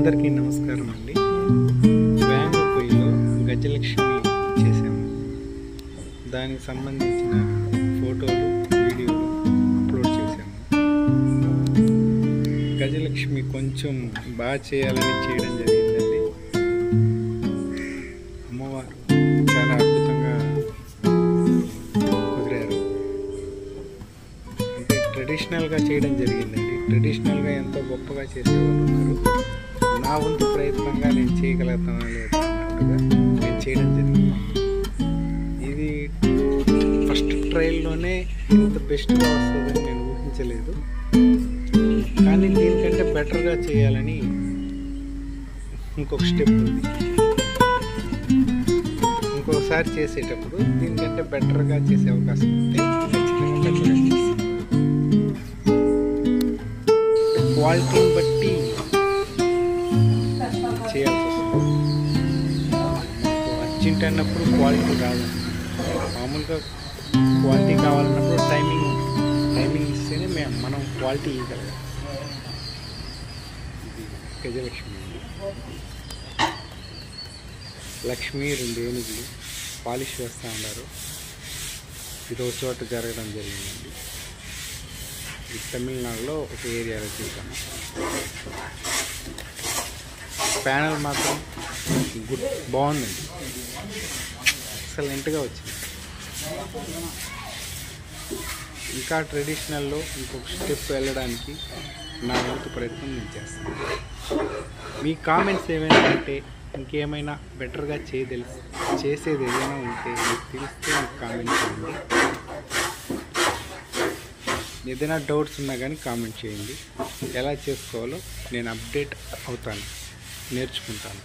అందరికీ నమస్కారం అండి. వేంగ పొయ్యిలో గజలక్ష్మి చేసాము. దానికి సంబంధించిన ఫోటోలు, వీడియోలు అప్లోడ్ చేసాము. గజలక్ష్మి కొంచెం బాగా చేయాలని చేయడం జరిగిందండి. అమ్మవారు చాలా అద్భుతంగా కుదిరారు. అంటే ట్రెడిషనల్గా చేయడం జరిగిందండి. ట్రెడిషనల్గా ఎంతో గొప్పగా చేసేవాళ్ళు ఉన్నారు. నా వంతు ప్రయత్నంగా నేను చేయగలుగుతానా లేదా అన్నట్టుగా నేను చేయడం జరిగింది. ఇది ఫస్ట్ ట్రయల్లోనే ఇంత బెస్ట్గా వస్తుందని నేను ఊహించలేదు. కానీ దీనికంటే బెటర్గా చేయాలని ఇంకొక స్టెప్ ఉంది. ఇంకొకసారి చేసేటప్పుడు దీనికంటే బెటర్గా చేసే అవకాశం ఉంటే ఖచ్చితంగా బెటర్గా చేస్తాను. క్వాలిటీని బట్టి చేయాల్సి వస్తుంది. అర్జెంట్ అన్నప్పుడు క్వాలిటీ రాదు. మామూలుగా క్వాలిటీ కావాలన్నప్పుడు టైమింగ్ ఇస్తేనే మనం క్వాలిటీ ఇవ్వగలం. గజలక్ష్మి అండి. లక్ష్మి 2 ఏనుగులు పాలిష్ వేస్తూ ఉన్నారు. ఇది ఒక చోట జరగడం జరిగిందండి. ఇది తమిళనాడులో ఒక ఏరియాలో చూసాను. ప్యానల్ మాత్రం బాగుందండి. ఎక్సలెంట్గా వచ్చింది. ఇంకా ట్రెడిషనల్లో ఇంకొక స్టెప్ వెళ్ళడానికి నా వంతు ప్రయత్నం నేను చేస్తాను. మీ కామెంట్స్ ఏమైనా ఉంటే, ఇంకేమైనా బెటర్గా చేసేది ఏదైనా ఉంటే మీకు తెలిస్తే మీకు కామెంట్ చేయండి. ఏదైనా డౌట్స్ ఉన్నా కానీ కామెంట్ చేయండి. ఎలా చేసుకోవాలో నేను అప్డేట్ అవుతాను, నేర్చుకుంటాను.